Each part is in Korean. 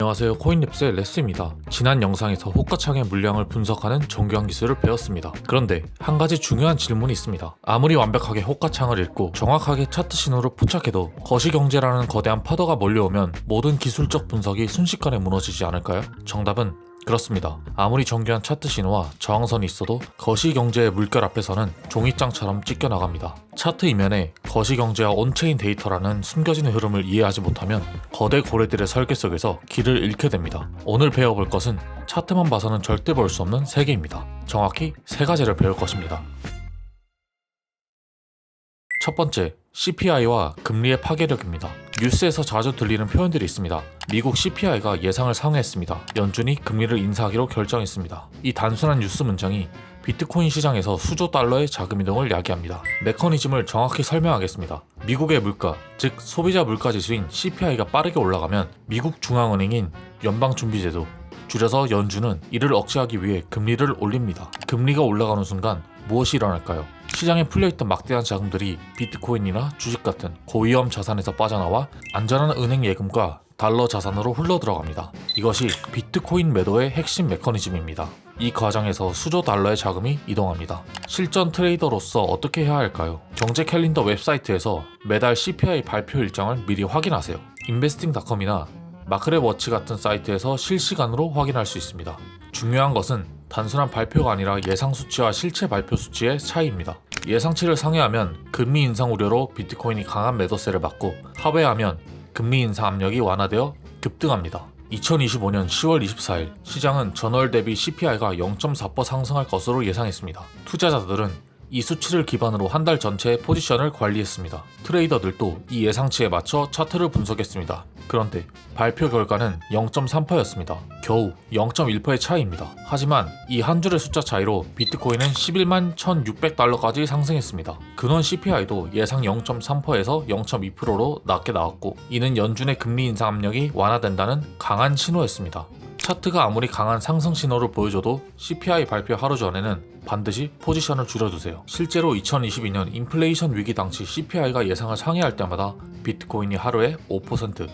안녕하세요, 코인랩스의 레스입니다. 지난 영상에서 호가창의 물량을 분석하는 정교한 기술을 배웠습니다. 그런데 한 가지 중요한 질문이 있습니다. 아무리 완벽하게 호가창을 읽고 정확하게 차트 신호를 포착해도 거시경제라는 거대한 파도가 몰려오면 모든 기술적 분석이 순식간에 무너지지 않을까요? 정답은 그렇습니다. 아무리 정교한 차트 신호와 저항선이 있어도 거시경제의 물결 앞에서는 종이장처럼 찢겨나갑니다. 차트 이면에 거시경제와 온체인 데이터라는 숨겨진 흐름을 이해하지 못하면 거대 고래들의 설계 속에서 길을 잃게 됩니다. 오늘 배워볼 것은 차트만 봐서는 절대 볼 수 없는 세계입니다. 정확히 세 가지를 배울 것입니다. 첫 번째, CPI와 금리의 파괴력입니다. 뉴스에서 자주 들리는 표현들이 있습니다. 미국 CPI가 예상을 상회했습니다. 연준이 금리를 인상하기로 결정했습니다. 이 단순한 뉴스 문장이 비트코인 시장에서 수조 달러의 자금 이동을 야기합니다. 메커니즘을 정확히 설명하겠습니다. 미국의 물가, 즉 소비자 물가 지수인 CPI가 빠르게 올라가면 미국 중앙은행인 연방준비제도, 줄여서 연준은 이를 억제하기 위해 금리를 올립니다. 금리가 올라가는 순간 무엇이 일어날까요? 시장에 풀려있던 막대한 자금들이 비트코인이나 주식 같은 고위험 자산에서 빠져나와 안전한 은행 예금과 달러 자산으로 흘러들어갑니다. 이것이 비트코인 매도의 핵심 메커니즘입니다. 이 과정에서 수조 달러의 자금이 이동합니다. 실전 트레이더로서 어떻게 해야 할까요? 경제 캘린더 웹사이트에서 매달 CPI 발표 일정을 미리 확인하세요. investing.com이나 마크랩워치 같은 사이트에서 실시간으로 확인할 수 있습니다. 중요한 것은 단순한 발표가 아니라 예상 수치와 실제 발표 수치의 차이입니다. 예상치를 상회하면 금리 인상 우려로 비트코인이 강한 매도세를 받고 하회하면 금리 인상 압력이 완화되어 급등합니다. 2025년 10월 24일 시장은 전월 대비 CPI가 0.4% 상승할 것으로 예상했습니다. 투자자들은 이 수치를 기반으로 한 달 전체의 포지션을 관리했습니다. 트레이더들도 이 예상치에 맞춰 차트를 분석했습니다. 그런데 발표 결과는 0.3%였습니다. 겨우 0.1%의 차이입니다. 하지만 이 한 줄의 숫자 차이로 비트코인은 11만 1,600달러까지 상승했습니다. 근원 CPI도 예상 0.3%에서 0.2%로 낮게 나왔고, 이는 연준의 금리 인상 압력이 완화된다는 강한 신호였습니다. 차트가 아무리 강한 상승 신호를 보여줘도 CPI 발표 하루 전에는 반드시 포지션을 줄여두세요. 실제로 2022년 인플레이션 위기 당시 CPI가 예상을 상회할 때마다 비트코인이 하루에 5%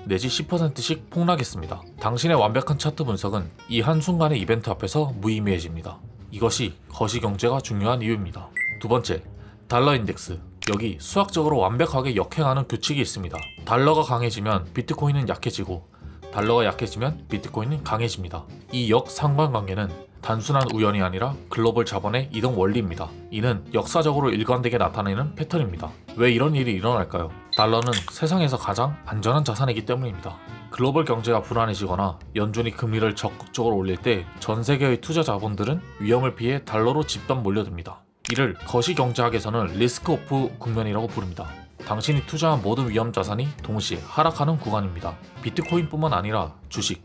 내지 10%씩 폭락했습니다. 당신의 완벽한 차트 분석은 이 한순간의 이벤트 앞에서 무의미해집니다. 이것이 거시경제가 중요한 이유입니다. 두 번째, 달러 인덱스. 여기 수학적으로 완벽하게 역행하는 규칙이 있습니다. 달러가 강해지면 비트코인은 약해지고, 달러가 약해지면 비트코인은 강해집니다. 이 역상관관계는 단순한 우연이 아니라 글로벌 자본의 이동 원리입니다. 이는 역사적으로 일관되게 나타내는 패턴입니다. 왜 이런 일이 일어날까요? 달러는 세상에서 가장 안전한 자산이기 때문입니다. 글로벌 경제가 불안해지거나 연준이 금리를 적극적으로 올릴 때 전 세계의 투자 자본들은 위험을 피해 달러로 집단 몰려듭니다. 이를 거시경제학에서는 리스크 오프 국면이라고 부릅니다. 당신이 투자한 모든 위험 자산이 동시에 하락하는 구간입니다. 비트코인뿐만 아니라 주식,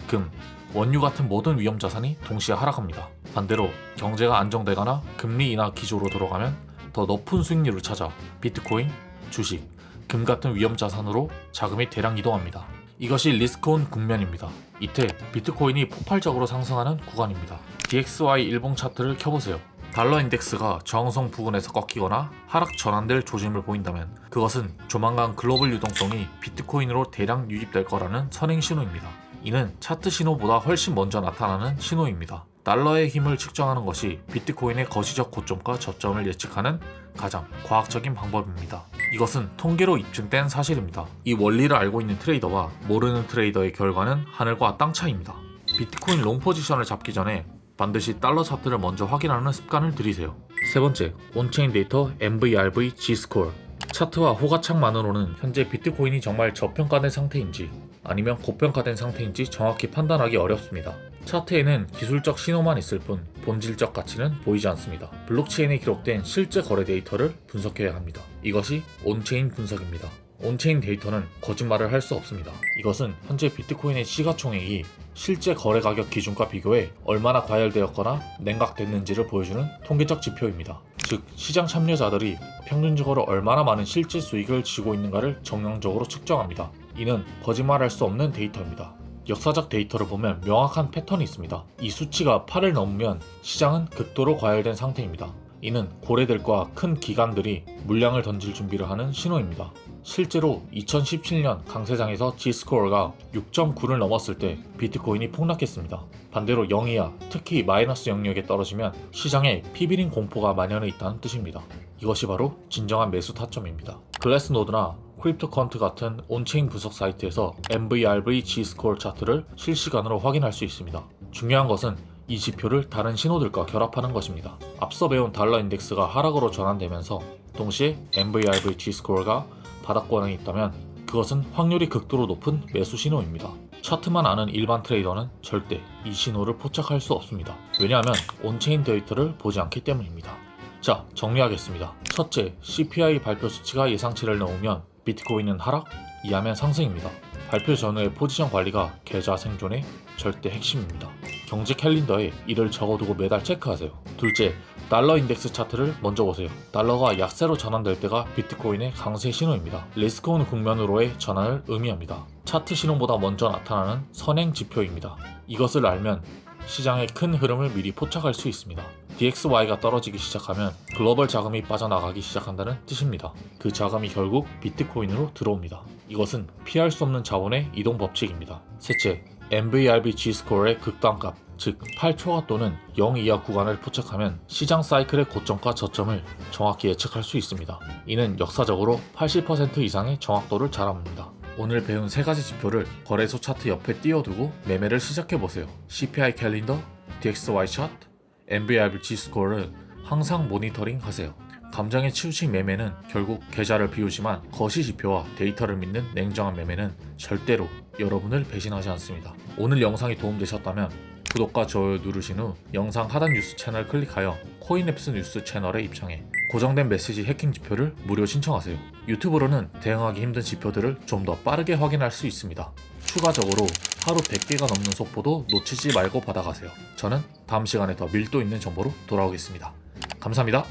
금, 원유 같은 모든 위험 자산이 동시에 하락합니다. 반대로 경제가 안정되거나 금리 인하 기조로 들어가면 더 높은 수익률을 찾아 비트코인, 주식, 금 같은 위험 자산으로 자금이 대량 이동합니다. 이것이 리스크온 국면입니다. 이때 비트코인이 폭발적으로 상승하는 구간입니다. DXY 일봉 차트를 켜보세요. 달러 인덱스가 저항선 부근에서 꺾이거나 하락 전환될 조짐을 보인다면 그것은 조만간 글로벌 유동성이 비트코인으로 대량 유입될 거라는 선행 신호입니다. 이는 차트 신호보다 훨씬 먼저 나타나는 신호입니다. 달러의 힘을 측정하는 것이 비트코인의 거시적 고점과 저점을 예측하는 가장 과학적인 방법입니다. 이것은 통계로 입증된 사실입니다. 이 원리를 알고 있는 트레이더와 모르는 트레이더의 결과는 하늘과 땅 차이입니다. 비트코인 롱 포지션을 잡기 전에 반드시 달러 차트를 먼저 확인하는 습관을 들이세요. 세 번째, 온체인 데이터 MVRV G-스코어. 차트와 호가창만으로는 현재 비트코인이 정말 저평가된 상태인지 아니면 고평가된 상태인지 정확히 판단하기 어렵습니다. 차트에는 기술적 신호만 있을 뿐 본질적 가치는 보이지 않습니다. 블록체인에 기록된 실제 거래 데이터를 분석해야 합니다. 이것이 온체인 분석입니다. 온체인 데이터는 거짓말을 할 수 없습니다. 이것은 현재 비트코인의 시가총액이 실제 거래 가격 기준과 비교해 얼마나 과열되었거나 냉각됐는지를 보여주는 통계적 지표입니다. 즉, 시장 참여자들이 평균적으로 얼마나 많은 실제 수익을 쥐고 있는가를 정량적으로 측정합니다. 이는 거짓말할 수 없는 데이터입니다. 역사적 데이터를 보면 명확한 패턴이 있습니다. 이 수치가 8을 넘으면 시장은 극도로 과열된 상태입니다. 이는 고래들과 큰 기관들이 물량을 던질 준비를 하는 신호입니다. 실제로 2017년 강세장에서 G스코어가 6.9를 넘었을 때 비트코인이 폭락했습니다. 반대로 0 이하, 특히 마이너스 영역에 떨어지면 시장에 피비린 공포가 만연해 있다는 뜻입니다. 이것이 바로 진정한 매수 타점입니다. 글래스노드나 크립토컨트 같은 온체인 분석 사이트에서 MVRV G스코어 차트를 실시간으로 확인할 수 있습니다. 중요한 것은 이 지표를 다른 신호들과 결합하는 것입니다. 앞서 배운 달러 인덱스가 하락으로 전환되면서 동시에 MVRV G스코어가 바닥권에 있다면 그것은 확률이 극도로 높은 매수 신호입니다. 차트만 아는 일반 트레이더는 절대 이 신호를 포착할 수 없습니다. 왜냐하면 온체인 데이터를 보지 않기 때문입니다. 자, 정리하겠습니다. 첫째, CPI 발표 수치가 예상치를 넘으면 비트코인은 하락, 이하면 상승입니다. 발표 전후의 포지션 관리가 계좌 생존의 절대 핵심입니다. 경제 캘린더에 이를 적어두고 매달 체크하세요. 둘째, 달러 인덱스 차트를 먼저 보세요. 달러가 약세로 전환될 때가 비트코인의 강세 신호입니다. 리스크온 국면으로의 전환을 의미합니다. 차트 신호보다 먼저 나타나는 선행 지표입니다. 이것을 알면 시장의 큰 흐름을 미리 포착할 수 있습니다. DXY가 떨어지기 시작하면 글로벌 자금이 빠져나가기 시작한다는 뜻입니다. 그 자금이 결국 비트코인으로 들어옵니다. 이것은 피할 수 없는 자본의 이동 법칙입니다. 셋째, MVRV G스코어의 극단값, 즉 8초와 또는 0 이하 구간을 포착하면 시장 사이클의 고점과 저점을 정확히 예측할 수 있습니다. 이는 역사적으로 80% 이상의 정확도를 자랑합니다. 오늘 배운 세 가지 지표를 거래소 차트 옆에 띄워두고 매매를 시작해보세요. CPI 캘린더, DXY 차트, MVRV G스코어를 항상 모니터링 하세요. 감정에 치우친 매매는 결국 계좌를 비우지만 거시 지표와 데이터를 믿는 냉정한 매매는 절대로 여러분을 배신하지 않습니다. 오늘 영상이 도움되셨다면 구독과 좋아요 누르신 후 영상 하단 뉴스 채널 클릭하여 코인앱스 뉴스 채널에 입장해 고정된 메시지 해킹 지표를 무료 신청하세요. 유튜브로는 대응하기 힘든 지표들을 좀 더 빠르게 확인할 수 있습니다. 추가적으로 하루 100개가 넘는 속보도 놓치지 말고 받아가세요. 저는 다음 시간에 더 밀도 있는 정보로 돌아오겠습니다. 감사합니다.